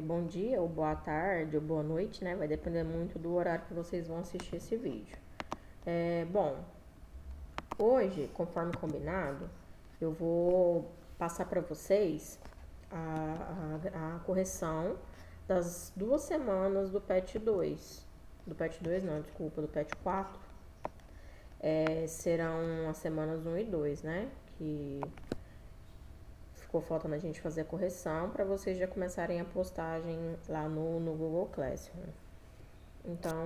Bom dia, ou boa tarde, ou boa noite, né? Vai depender muito do horário que vocês vão assistir esse vídeo. Bom, hoje, conforme combinado, eu vou passar para vocês a correção das 2 semanas do PET 2. Do PET 2 não, desculpa, do PET 4. Serão as semanas 1 e 2, né? Que ficou faltando a gente fazer a correção para vocês já começarem a postagem lá no Google Classroom. Então,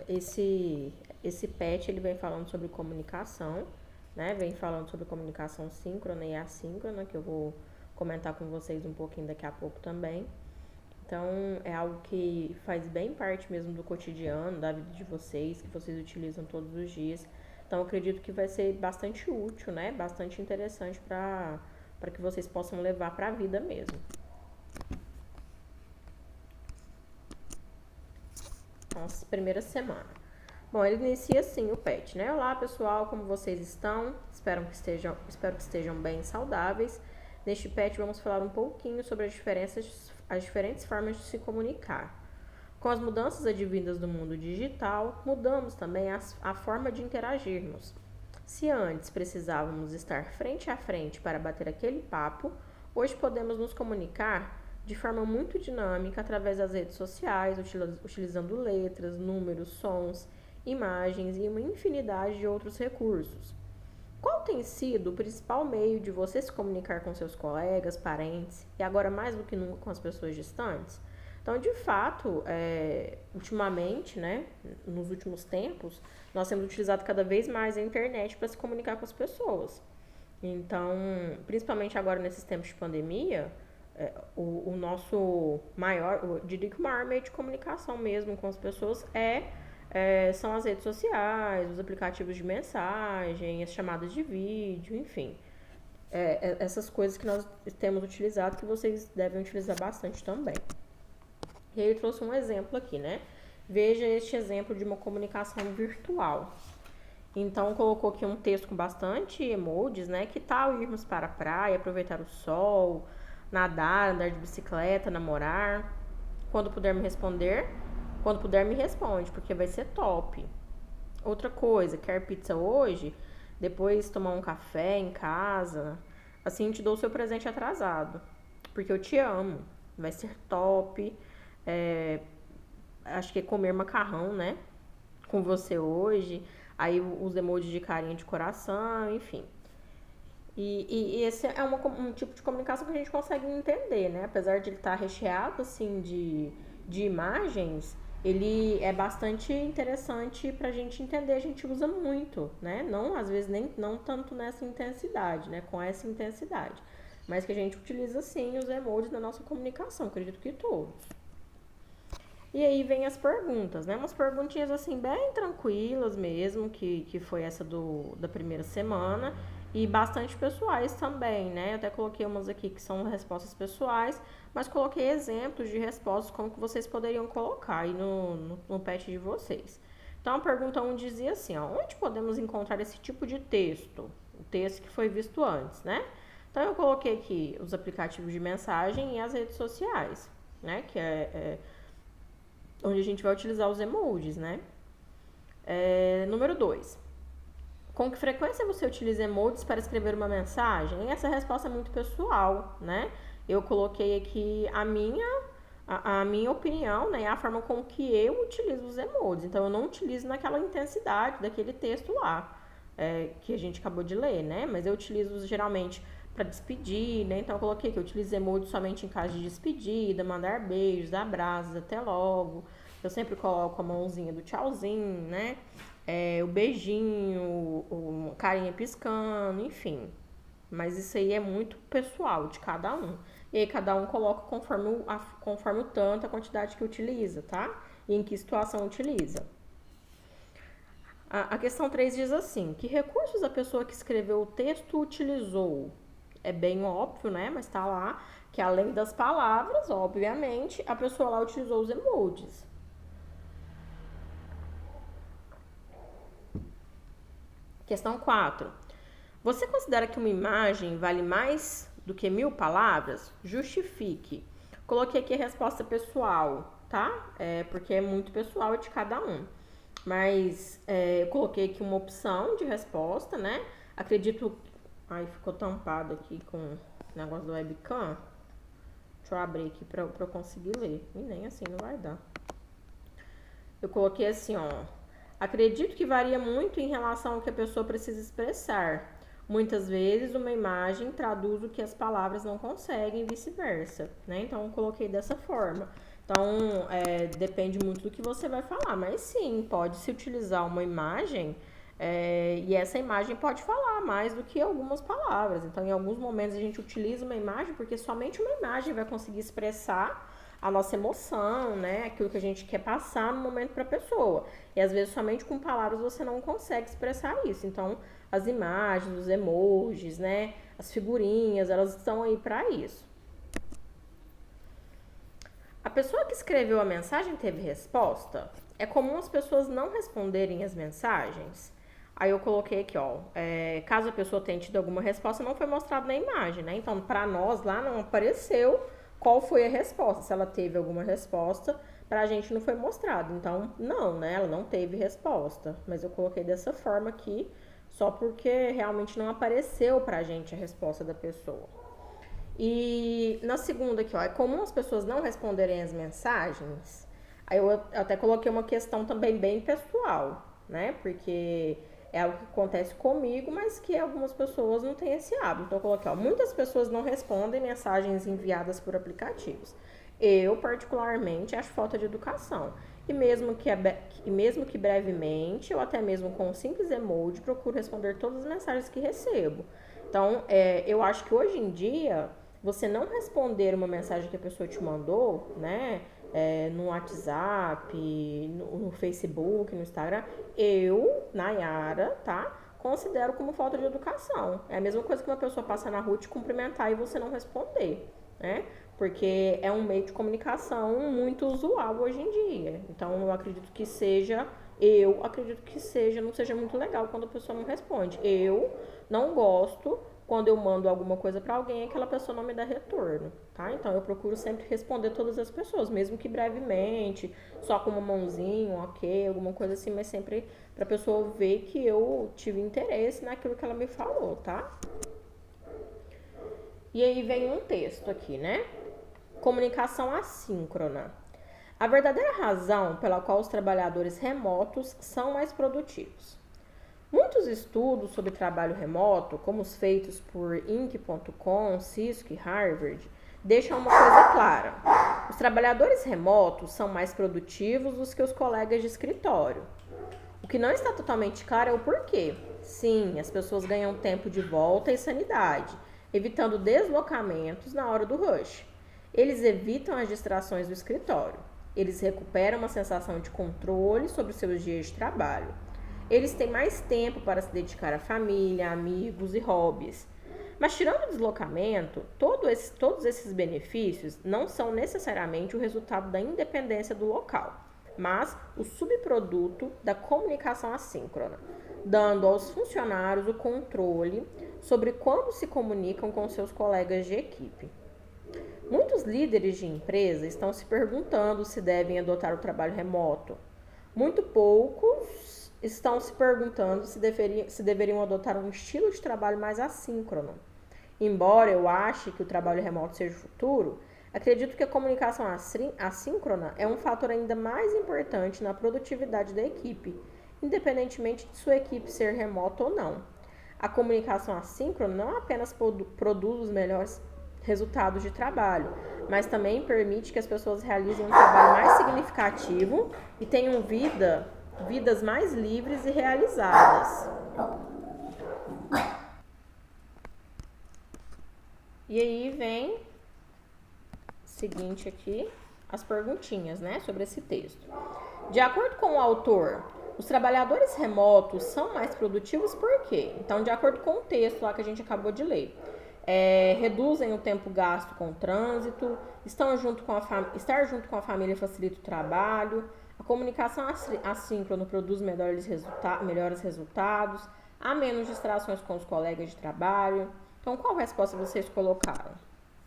esse PET ele vem falando sobre comunicação, né? Vem falando sobre comunicação síncrona e assíncrona, que eu vou comentar com vocês um pouquinho daqui a pouco também. Então, é algo que faz bem parte mesmo do cotidiano, da vida de vocês, que vocês utilizam todos os dias. Então, eu acredito que vai ser bastante útil, né? Bastante interessante para que vocês possam levar para a vida mesmo. Nossa primeira semana. Bom, ele inicia assim o PET, né? Olá, pessoal, como vocês estão? Espero que estejam bem saudáveis. Neste PET vamos falar um pouquinho sobre as diferentes formas de se comunicar. Com as mudanças advindas do mundo digital, mudamos também a forma de interagirmos. Se antes precisávamos estar frente a frente para bater aquele papo, hoje podemos nos comunicar de forma muito dinâmica através das redes sociais, utilizando letras, números, sons, imagens e uma infinidade de outros recursos. Qual tem sido o principal meio de você se comunicar com seus colegas, parentes e agora mais do que nunca com as pessoas distantes? Então, de fato, ultimamente, né, nos últimos tempos, nós temos utilizado cada vez mais a internet para se comunicar com as pessoas. Então, principalmente agora nesses tempos de pandemia, o nosso maior, eu diria que o maior meio de comunicação mesmo com as pessoas são as redes sociais, os aplicativos de mensagem, as chamadas de vídeo, enfim. Essas coisas que nós temos utilizado, que vocês devem utilizar bastante também. E aí eu trouxe um exemplo aqui, né? Veja este exemplo de uma comunicação virtual. Então, colocou aqui um texto com bastante emojis, né? Que tal irmos para a praia, aproveitar o sol, nadar, andar de bicicleta, namorar? Quando puder me responder, quando puder me responde, porque vai ser top. Outra coisa, quer pizza hoje? Depois tomar um café em casa? Assim te dou o seu presente atrasado, porque eu te amo. Vai ser top. Acho que é comer macarrão, né? Com você hoje. Aí os emojis de carinha de coração, enfim. E esse é um tipo de comunicação que a gente consegue entender, né? Apesar de ele estar recheado, assim, de imagens, ele é bastante interessante pra gente entender, a gente usa muito, né? Não, às vezes, não tanto nessa intensidade, né? Com essa intensidade. Mas que a gente utiliza, sim, os emojis na nossa comunicação, acredito que todos. E aí vem as perguntas, né? Umas perguntinhas assim bem tranquilas mesmo, que foi essa da primeira semana. E bastante pessoais também, né? Eu até coloquei umas aqui que são respostas pessoais, mas coloquei exemplos de respostas como que vocês poderiam colocar aí no PET de vocês. Então a pergunta 1 dizia assim, ó, onde podemos encontrar esse tipo de texto? O texto que foi visto antes, né? Então eu coloquei aqui os aplicativos de mensagem e as redes sociais, né? Que onde a gente vai utilizar os emojis, né? Número 2. Com que frequência você utiliza emojis para escrever uma mensagem? E essa resposta é muito pessoal, né? Eu coloquei aqui a minha opinião, né? A forma com que eu utilizo os emojis. Então, eu não utilizo naquela intensidade daquele texto lá, que a gente acabou de ler, né? Mas eu utilizo geralmente para despedir, né? Então, eu coloquei que eu utilizo emojis somente em caso de despedida, mandar beijos, abraços, até logo. Eu sempre coloco a mãozinha do tchauzinho, né? O beijinho, o carinha piscando, enfim. Mas isso aí é muito pessoal de cada um. E aí cada um coloca conforme o tanto, a quantidade que utiliza, tá? E em que situação utiliza. A questão 3 diz assim, que recursos a pessoa que escreveu o texto utilizou? É bem óbvio, né? Mas tá lá que além das palavras, obviamente, a pessoa lá utilizou os emojis. Questão 4. Você considera que uma imagem vale mais do que 1000 palavras? Justifique. Coloquei aqui a resposta pessoal, tá? Porque é muito pessoal de cada um. Mas eu coloquei aqui uma opção de resposta, né? Acredito. Ai, ficou tampado aqui com o negócio do webcam. Deixa eu abrir aqui pra eu conseguir ler. E nem assim não vai dar. Eu coloquei assim, ó. Acredito que varia muito em relação ao que a pessoa precisa expressar. Muitas vezes uma imagem traduz o que as palavras não conseguem e vice-versa, né? Então eu coloquei dessa forma. Então depende muito do que você vai falar, mas sim, pode-se utilizar uma imagem e essa imagem pode falar mais do que algumas palavras. Então em alguns momentos a gente utiliza uma imagem porque somente uma imagem vai conseguir expressar a nossa emoção, né? Aquilo que a gente quer passar no momento para a pessoa. E às vezes somente com palavras você não consegue expressar isso. Então, as imagens, os emojis, né? As figurinhas, elas estão aí para isso. A pessoa que escreveu a mensagem teve resposta? É comum as pessoas não responderem as mensagens? Aí eu coloquei aqui, ó, caso a pessoa tenha tido alguma resposta, não foi mostrado na imagem, né? Então, para nós lá não apareceu qual foi a resposta. Se ela teve alguma resposta, pra gente não foi mostrado. Então, não, né? Ela não teve resposta. Mas eu coloquei dessa forma aqui, só porque realmente não apareceu pra gente a resposta da pessoa. E na segunda aqui, ó, é comum as pessoas não responderem as mensagens? Aí eu até coloquei uma questão também bem pessoal, né? Porque é algo que acontece comigo, mas que algumas pessoas não têm esse hábito. Então eu coloquei, ó, muitas pessoas não respondem mensagens enviadas por aplicativos. Eu, particularmente, acho falta de educação. E mesmo que brevemente, ou até mesmo com um simples emoji, procuro responder todas as mensagens que recebo. Então, eu acho que hoje em dia, você não responder uma mensagem que a pessoa te mandou, né? No WhatsApp, no Facebook, no Instagram, eu, Nayara, tá? Considero como falta de educação. É a mesma coisa que uma pessoa passar na rua te cumprimentar e você não responder, né? Porque é um meio de comunicação muito usual hoje em dia. Então, eu acredito que não seja muito legal quando a pessoa não responde. Eu não gosto quando eu mando alguma coisa pra alguém, aquela pessoa não me dá retorno, tá? Então eu procuro sempre responder todas as pessoas, mesmo que brevemente, só com uma mãozinha, um ok, alguma coisa assim, mas sempre pra pessoa ver que eu tive interesse naquilo que ela me falou, tá? E aí vem um texto aqui, né? Comunicação assíncrona. A verdadeira razão pela qual os trabalhadores remotos são mais produtivos. Muitos estudos sobre trabalho remoto, como os feitos por Inc.com, Cisco e Harvard, deixam uma coisa clara. Os trabalhadores remotos são mais produtivos do que os colegas de escritório. O que não está totalmente claro é o porquê. Sim, as pessoas ganham tempo de volta e sanidade, evitando deslocamentos na hora do rush. Eles evitam as distrações do escritório. Eles recuperam uma sensação de controle sobre os seus dias de trabalho. Eles têm mais tempo para se dedicar à família, amigos e hobbies. Mas tirando o deslocamento, todos esses benefícios não são necessariamente o resultado da independência do local, mas o subproduto da comunicação assíncrona, dando aos funcionários o controle sobre quando se comunicam com seus colegas de equipe. Muitos líderes de empresa estão se perguntando se devem adotar o trabalho remoto. Muito poucos estão se perguntando se deveriam adotar um estilo de trabalho mais assíncrono. Embora eu ache que o trabalho remoto seja o futuro, acredito que a comunicação assíncrona é um fator ainda mais importante na produtividade da equipe, independentemente de sua equipe ser remota ou não. A comunicação assíncrona não apenas produz os melhores resultados de trabalho, mas também permite que as pessoas realizem um trabalho mais significativo e tenham vidas mais livres e realizadas. E aí vem seguinte aqui as perguntinhas, né, sobre esse texto. De acordo com o autor, os trabalhadores remotos são mais produtivos por quê? Então, de acordo com o texto lá que a gente acabou de ler, reduzem o tempo gasto com o trânsito, estar junto com a família facilita o trabalho, a comunicação assíncrona produz melhores resultados, há menos distrações com os colegas de trabalho. Então, qual resposta vocês colocaram?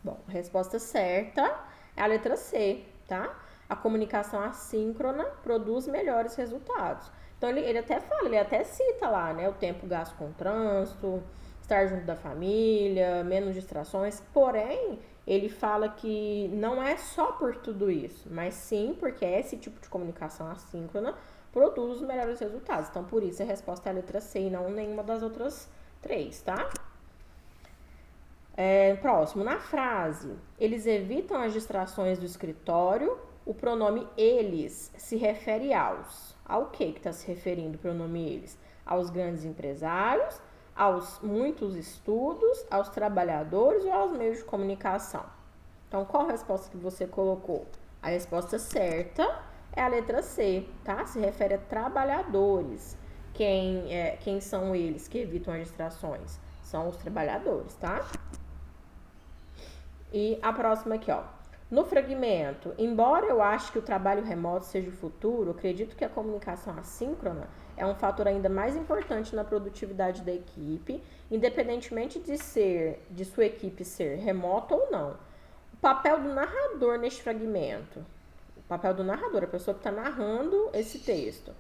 Bom, a resposta certa É a letra C, tá? A comunicação assíncrona produz melhores resultados. Então ele até fala, ele até cita lá, né? O tempo gasto com trânsito, estar junto da família, menos distrações. Porém, ele fala que não é só por tudo isso, mas sim porque esse tipo de comunicação assíncrona produz os melhores resultados. Então, por isso a resposta é a letra C e não nenhuma das outras três, tá? Próximo, na frase, eles evitam as distrações do escritório. O pronome eles se refere aos. Ao que está se referindo o pronome eles? Aos grandes empresários, aos muitos estudos, aos trabalhadores ou aos meios de comunicação? Então, qual a resposta que você colocou? A resposta certa é a letra C, tá? Se refere a trabalhadores. Quem são eles que evitam as distrações? São os trabalhadores, tá? E a próxima aqui, ó. No fragmento, embora eu ache que o trabalho remoto seja o futuro, acredito que a comunicação assíncrona é um fator ainda mais importante na produtividade da equipe, independentemente de sua equipe ser remota ou não. O papel do narrador neste fragmento. O papel do narrador, a pessoa que está narrando esse texto.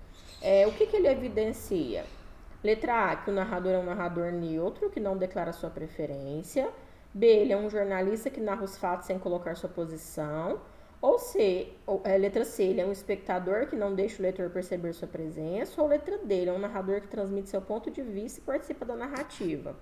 O que ele evidencia? Letra A, que o narrador é um narrador neutro, que não declara sua preferência. B, ele é um jornalista que narra os fatos sem colocar sua posição. Letra C, ele é um espectador que não deixa o leitor perceber sua presença. Ou letra D, ele é um narrador que transmite seu ponto de vista e participa da narrativa.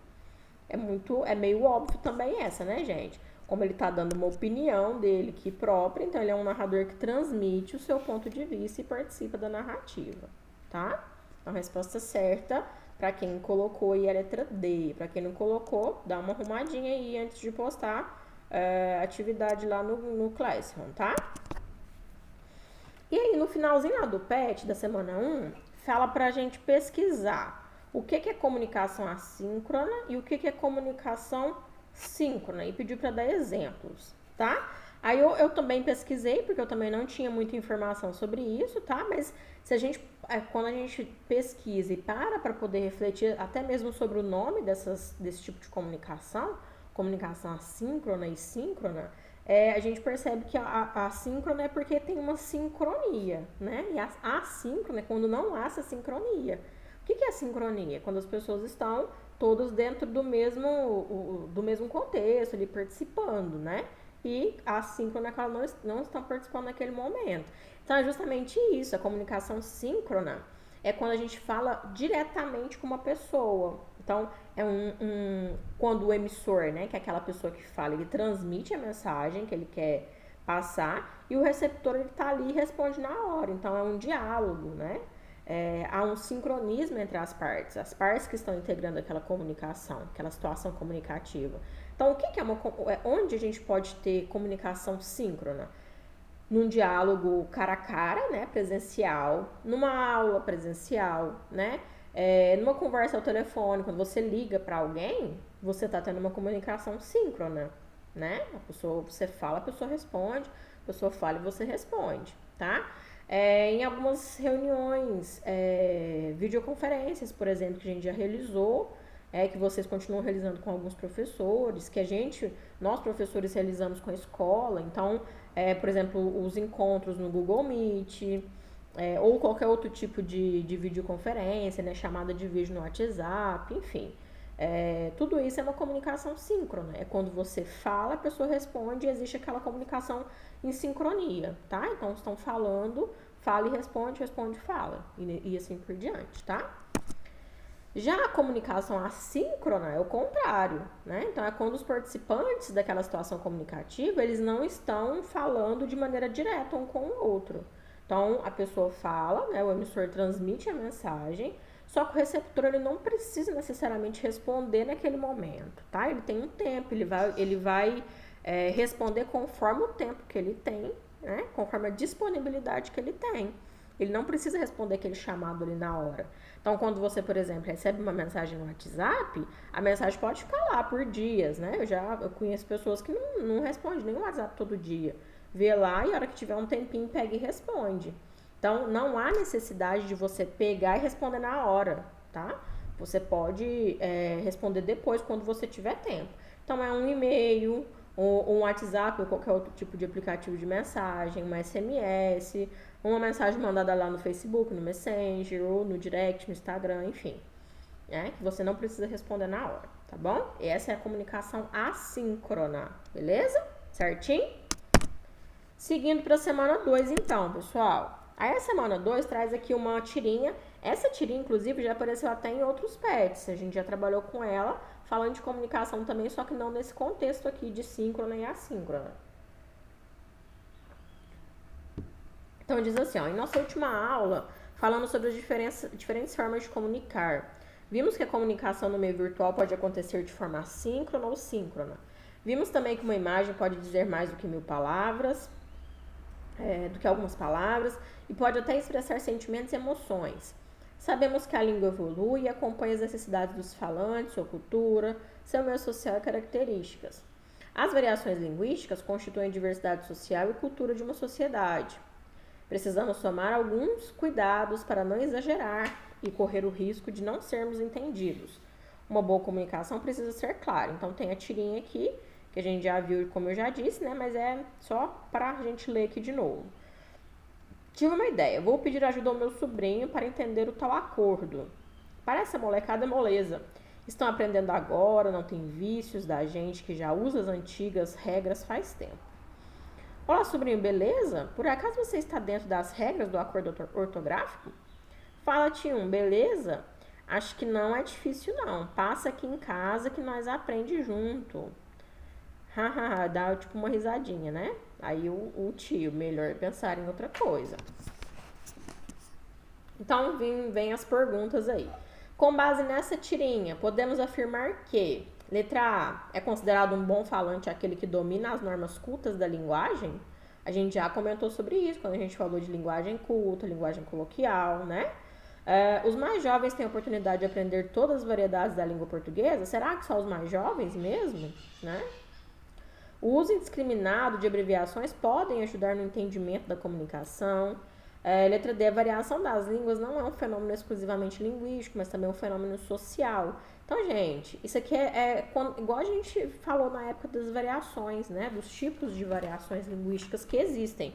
É meio óbvio também essa, né, gente? Como ele tá dando uma opinião dele aqui própria, então ele é um narrador que transmite o seu ponto de vista e participa da narrativa, tá? Então, a resposta certa, para quem colocou aí, é a letra D. Para quem não colocou, dá uma arrumadinha aí antes de postar atividade lá no Classroom, tá? E aí, no finalzinho lá do PET, da semana 1, fala pra gente pesquisar o que é comunicação assíncrona e o que é comunicação síncrona, e pediu para dar exemplos, tá? Aí eu também pesquisei, porque eu também não tinha muita informação sobre isso, tá? Mas quando a gente pesquisa e para poder refletir até mesmo sobre o nome desse tipo de comunicação assíncrona e síncrona, a gente percebe que a assíncrona é porque tem uma sincronia, né? E a assíncrona é quando não há essa sincronia. O que é a sincronia? Quando as pessoas estão todos dentro do mesmo contexto, ali participando, né? E a assíncrona é que elas não estão participando naquele momento. Então, é justamente isso. A comunicação síncrona é quando a gente fala diretamente com uma pessoa. Então, quando o emissor, né, que é aquela pessoa que fala, ele transmite a mensagem que ele quer passar e o receptor, ele tá ali e responde na hora. Então, é um diálogo, né? Há um sincronismo entre as partes que estão integrando aquela comunicação, aquela situação comunicativa. Então, onde a gente pode ter comunicação síncrona? Num diálogo cara a cara, né, presencial, numa aula presencial, né, numa conversa ao telefone, quando você liga para alguém, você está tendo uma comunicação síncrona, né? Você fala, a pessoa responde, a pessoa fala e você responde, tá? Em algumas reuniões, videoconferências, por exemplo, que a gente já realizou, que vocês continuam realizando com alguns professores, nós professores realizamos com a escola. Então, por exemplo, os encontros no Google Meet, ou qualquer outro tipo de videoconferência, né, chamada de vídeo no WhatsApp, enfim. Tudo isso é uma comunicação síncrona. É quando você fala, a pessoa responde e existe aquela comunicação em sincronia, tá? Então, estão falando, fala e responde, responde e fala. E assim por diante, tá? Já a comunicação assíncrona é o contrário, né? Então, é quando os participantes daquela situação comunicativa, eles não estão falando de maneira direta um com o outro. Então, a pessoa fala, né? O emissor transmite a mensagem, só que o receptor, ele não precisa necessariamente responder naquele momento, tá? Ele tem um tempo, ele vai responder conforme o tempo que ele tem, né? Conforme a disponibilidade que ele tem. Ele não precisa responder aquele chamado ali na hora. Então, quando você, por exemplo, recebe uma mensagem no WhatsApp, a mensagem pode ficar lá por dias, né? Eu conheço pessoas que não respondem nem o WhatsApp todo dia. Vê lá e a hora que tiver um tempinho, pega e responde. Então, não há necessidade de você pegar e responder na hora, tá? Você pode responder depois, quando você tiver tempo. Então, é um e-mail, um WhatsApp ou qualquer outro tipo de aplicativo de mensagem, uma SMS, uma mensagem mandada lá no Facebook, no Messenger, ou no Direct, no Instagram, enfim. Que você não precisa responder na hora, tá bom? Essa é a comunicação assíncrona, beleza? Certinho? Seguindo para a semana 2, então, pessoal. Aí a semana 2 traz aqui uma tirinha. Essa tirinha, inclusive, já apareceu até em outros pets. A gente já trabalhou com ela, falando de comunicação também, só que não nesse contexto aqui de síncrona e assíncrona. Então, diz assim, ó, em nossa última aula, falando sobre as diferentes formas de comunicar. Vimos que a comunicação no meio virtual pode acontecer de forma assíncrona ou síncrona. Vimos também que uma imagem pode dizer mais do que 1000 palavras, do que algumas palavras, e pode até expressar sentimentos e emoções. Sabemos que a língua evolui e acompanha as necessidades dos falantes, sua cultura, seu meio social e características. As variações linguísticas constituem a diversidade social e cultura de uma sociedade. Precisamos tomar alguns cuidados para não exagerar e correr o risco de não sermos entendidos. Uma boa comunicação precisa ser clara. Então tem a tirinha aqui, que a gente já viu, como eu já disse, né? Mas é só para a gente ler aqui de novo. Tive uma ideia. Vou pedir ajuda ao meu sobrinho para entender o tal acordo. Parece a molecada moleza. Estão aprendendo agora, não tem vícios da gente que já usa as antigas regras faz tempo. Olá, sobrinho, beleza? Por acaso você está dentro das regras do acordo ortográfico? Fala, tio, beleza? Acho que não é difícil, não. Passa aqui em casa que nós aprende junto. Hahaha, dá tipo uma risadinha, né? Aí o tio, melhor pensar em outra coisa. Então, vem as perguntas aí. Com base nessa tirinha, podemos afirmar que letra A é considerado um bom falante aquele que domina as normas cultas da linguagem? A gente já comentou sobre isso quando a gente falou de linguagem culta, linguagem coloquial, né? Os mais jovens têm a oportunidade de aprender todas as variedades da língua portuguesa? Será que só os mais jovens mesmo, né? O uso indiscriminado de abreviações podem ajudar no entendimento da comunicação. Letra D, a variação das línguas não é um fenômeno exclusivamente linguístico, mas também um fenômeno social. Então, gente, isso aqui igual a gente falou na época das variações, né? Dos tipos de variações linguísticas que existem.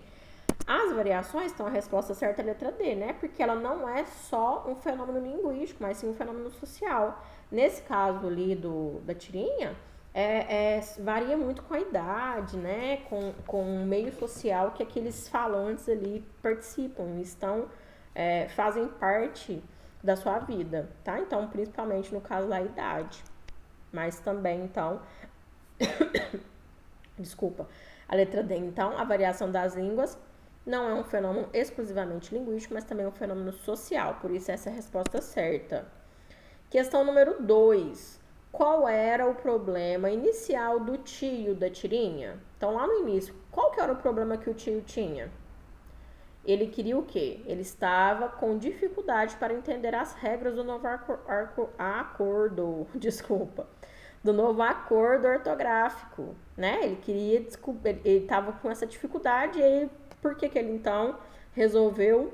As variações, então a resposta certa é a letra D, né? Porque ela não é só um fenômeno linguístico, mas sim um fenômeno social. Nesse caso ali da tirinha, varia muito com a idade, né? Com o meio social que aqueles falantes ali participam, fazem parte da sua vida, tá? Então, principalmente no caso da idade. Mas também, então, desculpa, a letra D, então, a variação das línguas não é um fenômeno exclusivamente linguístico, mas também é um fenômeno social, por isso essa é a resposta certa. Questão número 2. Qual era o problema inicial do tio da tirinha? Então, lá no início, qual que era o problema que o tio tinha? Ele queria o quê? Ele estava com dificuldade para entender as regras do novo acordo, do novo acordo ortográfico, né? Ele queria descobrir, ele estava com essa dificuldade, e aí, por que ele então resolveu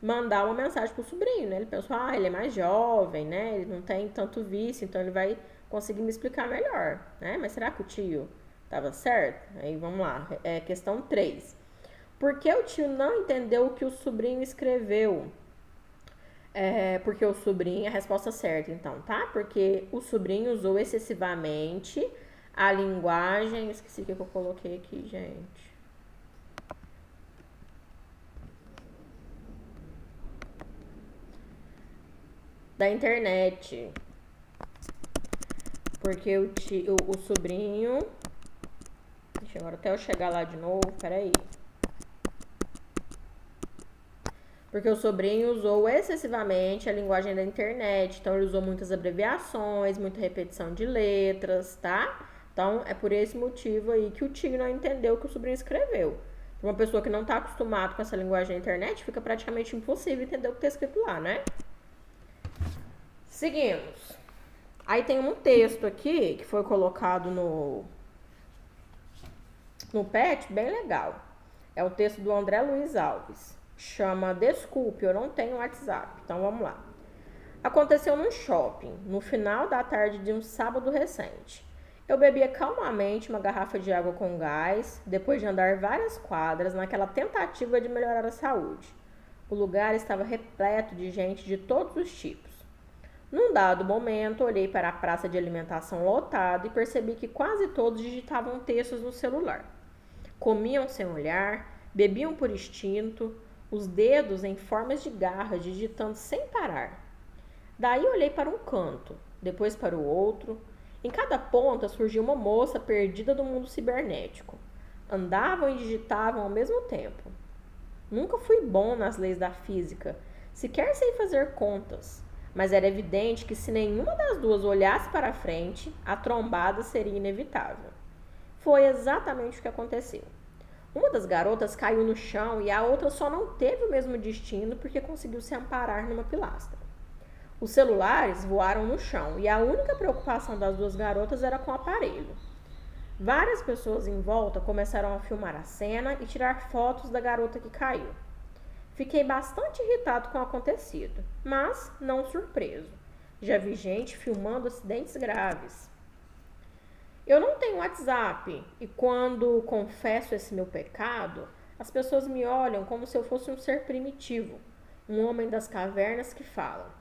mandar uma mensagem pro sobrinho, né? Ele pensou, ele é mais jovem, né? Ele não tem tanto vício, então ele vai conseguir me explicar melhor, né? Mas será que o tio estava certo? Aí vamos lá, questão 3. Por que o tio não entendeu o que o sobrinho escreveu? Porque o sobrinho, a resposta certa, então, tá? Porque o sobrinho usou excessivamente a linguagem. Esqueci o que eu coloquei aqui, gente. Da internet. Porque o sobrinho. Deixa agora até eu chegar lá de novo, peraí. Porque o sobrinho usou excessivamente a linguagem da internet. Então, ele usou muitas abreviações, muita repetição de letras, tá? Então, é por esse motivo aí que o tio não entendeu o que o sobrinho escreveu. Uma pessoa que não está acostumada com essa linguagem da internet, fica praticamente impossível entender o que está escrito lá, né? Seguimos. Aí tem um texto aqui que foi colocado no PET, bem legal. É o texto do André Luiz Alves. Chama Desculpe, eu não tenho WhatsApp. Então vamos lá. Aconteceu num shopping, no final da tarde de um sábado recente. Eu bebia calmamente uma garrafa de água com gás, depois de andar várias quadras naquela tentativa de melhorar a saúde. O lugar estava repleto de gente de todos os tipos. Num dado momento, olhei para a praça de alimentação lotada e percebi que quase todos digitavam textos no celular. Comiam sem olhar, bebiam por instinto, os dedos em formas de garras digitando sem parar. Daí olhei para um canto, depois para o outro. Em cada ponta surgia uma moça perdida do mundo cibernético. Andavam e digitavam ao mesmo tempo. Nunca fui bom nas leis da física, sequer sei fazer contas, mas era evidente que se nenhuma das duas olhasse para a frente, a trombada seria inevitável. Foi exatamente o que aconteceu. Uma das garotas caiu no chão e a outra só não teve o mesmo destino porque conseguiu se amparar numa pilastra. Os celulares voaram no chão e a única preocupação das duas garotas era com o aparelho. Várias pessoas em volta começaram a filmar a cena e tirar fotos da garota que caiu. Fiquei bastante irritado com o acontecido, mas não surpreso. Já vi gente filmando acidentes graves. Eu não tenho WhatsApp e quando confesso esse meu pecado, as pessoas me olham como se eu fosse um ser primitivo, um homem das cavernas que fala.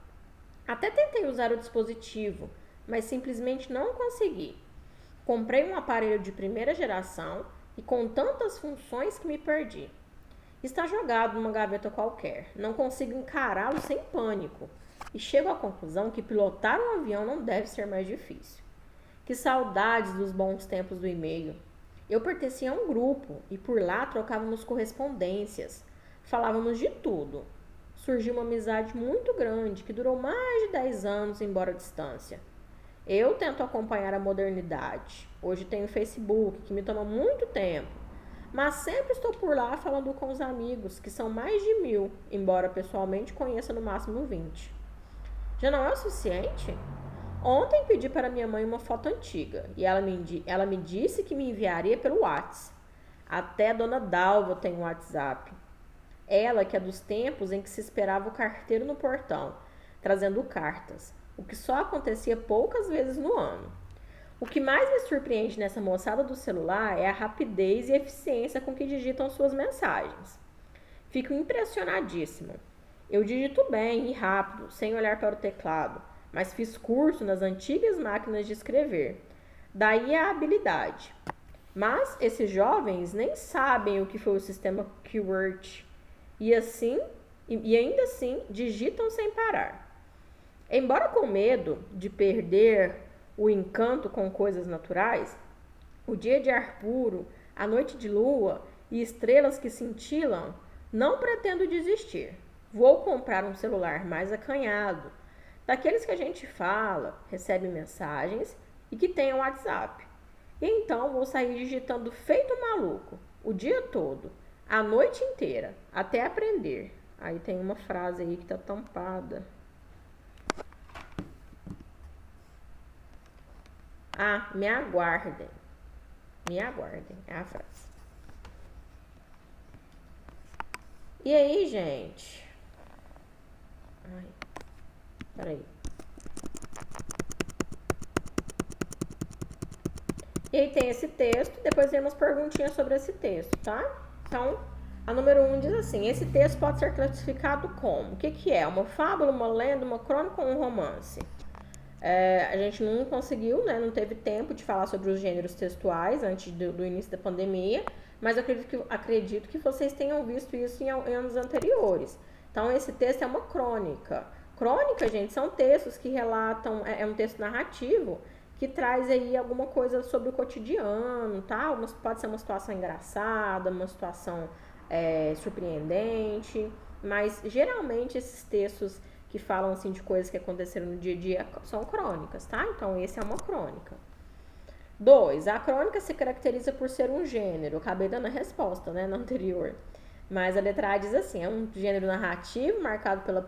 Até tentei usar o dispositivo, mas simplesmente não consegui. Comprei um aparelho de primeira geração e com tantas funções que me perdi. Está jogado numa gaveta qualquer, não consigo encará-lo sem pânico e chego à conclusão que pilotar um avião não deve ser mais difícil. Que saudades dos bons tempos do e-mail. Eu pertencia a um grupo e por lá trocávamos correspondências, falávamos de tudo. Surgiu uma amizade muito grande que durou mais de 10 anos, embora à distância. Eu tento acompanhar a modernidade. Hoje tenho Facebook, que me toma muito tempo, mas sempre estou por lá falando com os amigos, que são mais de 1000, embora pessoalmente conheça no máximo 20. Já não é o suficiente? Ontem pedi para minha mãe uma foto antiga e ela me disse que me enviaria pelo WhatsApp. Até a dona Dalva tem um WhatsApp. Ela que é dos tempos em que se esperava o carteiro no portão, trazendo cartas, o que só acontecia poucas vezes no ano. O que mais me surpreende nessa moçada do celular é a rapidez e eficiência com que digitam suas mensagens. Fico impressionadíssima. Eu digito bem e rápido, sem olhar para o teclado, mas fiz curso nas antigas máquinas de escrever. Daí a habilidade. Mas esses jovens nem sabem o que foi o sistema QWERTY e ainda assim digitam sem parar. Embora com medo de perder o encanto com coisas naturais, o dia de ar puro, a noite de lua e estrelas que cintilam, não pretendo desistir. Vou comprar um celular mais acanhado, daqueles que a gente fala, recebe mensagens e que tem o WhatsApp. E então vou sair digitando feito maluco, o dia todo, a noite inteira, até aprender. Aí tem uma frase aí que tá tampada. Ah, me aguardem. Me aguardem, é a frase. E aí, gente? Ai, peraí. E aí tem esse texto, depois tem umas perguntinhas sobre esse texto, tá? Então, a número 1 diz assim: esse texto pode ser classificado como? O que que é? Uma fábula, uma lenda, uma crônica ou um romance? A gente não conseguiu, né? Não teve tempo de falar sobre os gêneros textuais antes do início da pandemia, mas eu acredito que vocês tenham visto isso em anos anteriores. Então, esse texto é uma crônica. Crônica, gente, são textos que relatam, é um texto narrativo que traz aí alguma coisa sobre o cotidiano, tá? Pode ser uma situação engraçada, uma situação surpreendente, mas geralmente esses textos que falam assim de coisas que aconteceram no dia a dia são crônicas, tá? Então, esse é uma crônica. 2. A crônica se caracteriza por ser um gênero. Eu acabei dando a resposta, né, no anterior. Mas a letra A diz assim: é um gênero narrativo marcado pela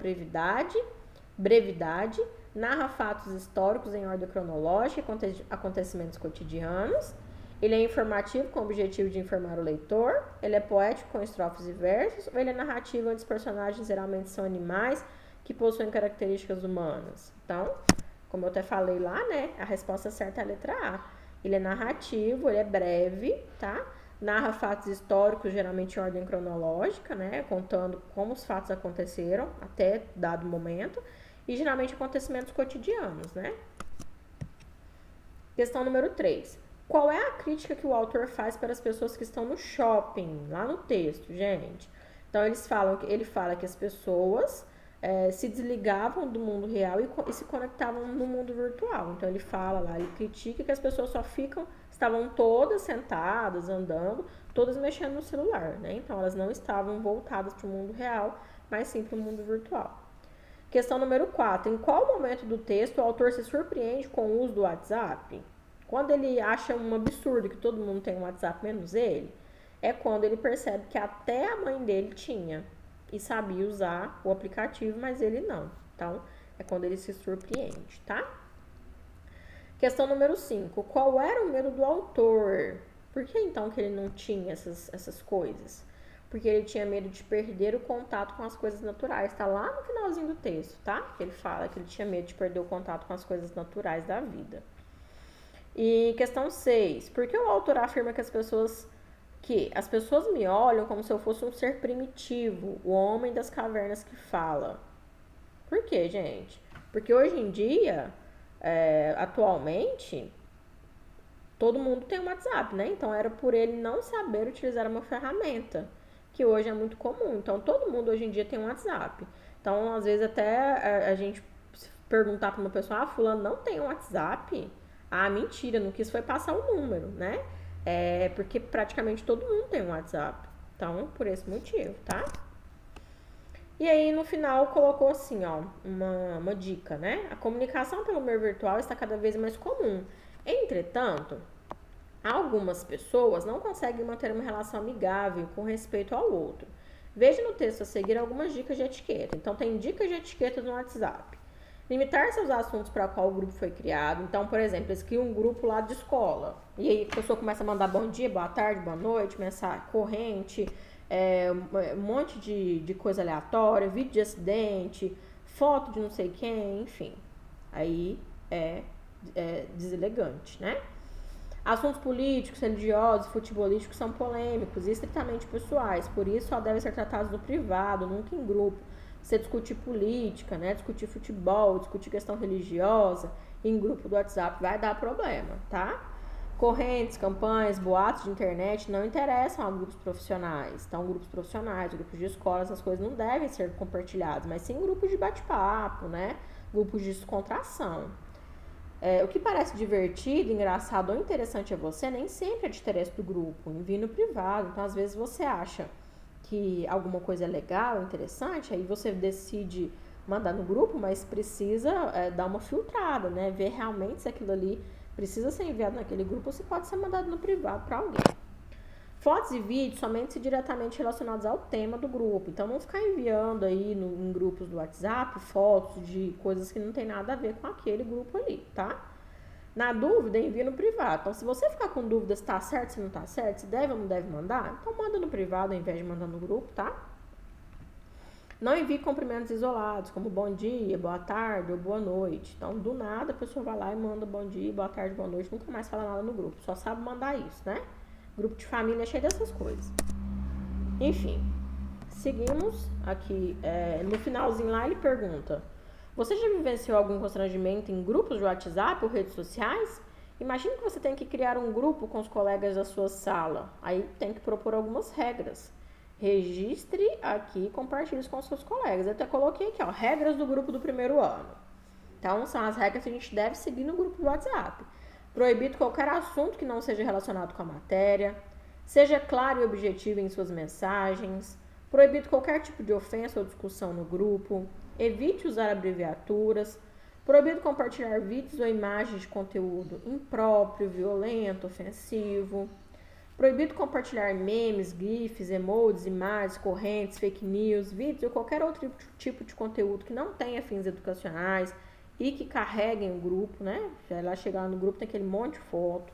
brevidade, narra fatos históricos em ordem cronológica e acontecimentos cotidianos. Ele é informativo com o objetivo de informar o leitor. Ele é poético com estrofes e versos. Ou ele é narrativo onde os personagens geralmente são animais que possuem características humanas. Então, como eu até falei lá, né, a resposta certa é a letra A. Ele é narrativo, ele é breve, tá? Narra fatos históricos, geralmente em ordem cronológica, né? Contando como os fatos aconteceram até dado momento. E geralmente acontecimentos cotidianos, né? Questão número 3. Qual é a crítica que o autor faz para as pessoas que estão no shopping? Lá no texto, gente. Então, ele fala que as pessoas se desligavam do mundo real e se conectavam no mundo virtual. Então, ele fala lá, ele critica que as pessoas estavam todas sentadas, andando, todas mexendo no celular, né? Então, elas não estavam voltadas para o mundo real, mas sim para o mundo virtual. Questão número 4. Em qual momento do texto o autor se surpreende com o uso do WhatsApp? Quando ele acha um absurdo que todo mundo tem um WhatsApp menos ele, é quando ele percebe que até a mãe dele tinha e sabia usar o aplicativo, mas ele não. Então, é quando ele se surpreende, tá? Questão número 5. Qual era o medo do autor? Por que então que ele não tinha essas coisas? Porque ele tinha medo de perder o contato com as coisas naturais. Tá lá no finalzinho do texto, tá? Ele fala que ele tinha medo de perder o contato com as coisas naturais da vida. E questão 6. Por que o autor afirma que as pessoas me olham como se eu fosse um ser primitivo, o homem das cavernas que fala? Por quê, gente? Porque hoje em dia, atualmente, todo mundo tem um WhatsApp, né? Então era por ele não saber utilizar uma ferramenta, que hoje é muito comum. Então todo mundo hoje em dia tem um WhatsApp. Então, às vezes até a gente perguntar para uma pessoa, fulano não tem um WhatsApp? Ah, mentira, não quis foi passar o número, né? Porque praticamente todo mundo tem um WhatsApp. Então, por esse motivo, tá? E aí, no final, colocou assim, ó, uma dica, né? A comunicação pelo meio virtual está cada vez mais comum. Entretanto, algumas pessoas não conseguem manter uma relação amigável com respeito ao outro. Veja no texto a seguir algumas dicas de etiqueta. Então, tem dicas de etiqueta no WhatsApp. Limitar seus assuntos para qual o grupo foi criado. Então, por exemplo, eles criam um grupo lá de escola. E aí a pessoa começa a mandar bom dia, boa tarde, boa noite, mensagem corrente, um monte de coisa aleatória, vídeo de acidente, foto de não sei quem, enfim. Aí é deselegante, né? Assuntos políticos, religiosos, futebolísticos são polêmicos e estritamente pessoais, por isso só devem ser tratados no privado, nunca em grupo. Você discutir política, né? Discutir futebol, discutir questão religiosa em grupo do WhatsApp vai dar problema, tá? Correntes, campanhas, boatos de internet não interessam a grupos profissionais. Então, grupos profissionais, grupos de escola, essas coisas não devem ser compartilhadas, mas sim grupos de bate-papo, né? Grupos de descontração. O que parece divertido, engraçado ou interessante a você, nem sempre é de interesse do grupo, envie no privado. Então, às vezes, você acha que alguma coisa é legal, interessante, aí você decide mandar no grupo, mas precisa dar uma filtrada, né? Ver realmente se aquilo ali precisa ser enviado naquele grupo ou se pode ser mandado no privado para alguém. Fotos e vídeos somente se diretamente relacionados ao tema do grupo. Então, não ficar enviando aí em grupos do WhatsApp fotos de coisas que não tem nada a ver com aquele grupo ali, tá? Na dúvida, envia no privado. Então, se você ficar com dúvida se tá certo, se não tá certo, se deve ou não deve mandar, então manda no privado ao invés de mandar no grupo, tá? Não envie cumprimentos isolados, como bom dia, boa tarde ou boa noite. Então, do nada, a pessoa vai lá e manda bom dia, boa tarde, boa noite, nunca mais fala nada no grupo. Só sabe mandar isso, né? Grupo de família é cheio dessas coisas. Enfim, seguimos aqui. No finalzinho lá, ele pergunta: você já vivenciou algum constrangimento em grupos de WhatsApp ou redes sociais? Imagine que você tem que criar um grupo com os colegas da sua sala. Aí tem que propor algumas regras. Registre aqui e compartilhe isso com os seus colegas. Eu até coloquei aqui, ó, regras do grupo do primeiro ano. Então, são as regras que a gente deve seguir no grupo do WhatsApp. Proibido qualquer assunto que não seja relacionado com a matéria. Seja claro e objetivo em suas mensagens. Proibido qualquer tipo de ofensa ou discussão no grupo. Evite usar abreviaturas. Proibido compartilhar vídeos ou imagens de conteúdo impróprio, violento, ofensivo. Proibido compartilhar memes, gifs, emojis, imagens, correntes, fake news, vídeos ou qualquer outro tipo de conteúdo que não tenha fins educacionais e que carreguem o grupo, né? Já lá chegar no grupo tem aquele monte de foto.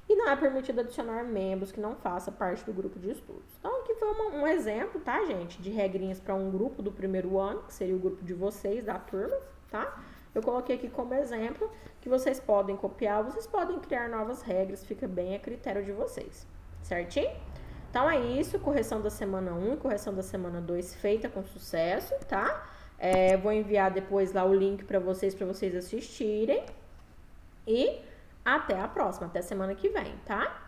E não é permitido adicionar membros que não façam parte do grupo de estudos. Então, aqui foi um exemplo, tá, gente? De regrinhas para um grupo do primeiro ano, que seria o grupo de vocês, da turma, tá? Eu coloquei aqui como exemplo que vocês podem copiar, vocês podem criar novas regras, fica bem a critério de vocês, certinho? Então é isso, correção da semana 1 e correção da semana 2 feita com sucesso, tá? Vou enviar depois lá o link para vocês assistirem. E até a próxima, até semana que vem, tá?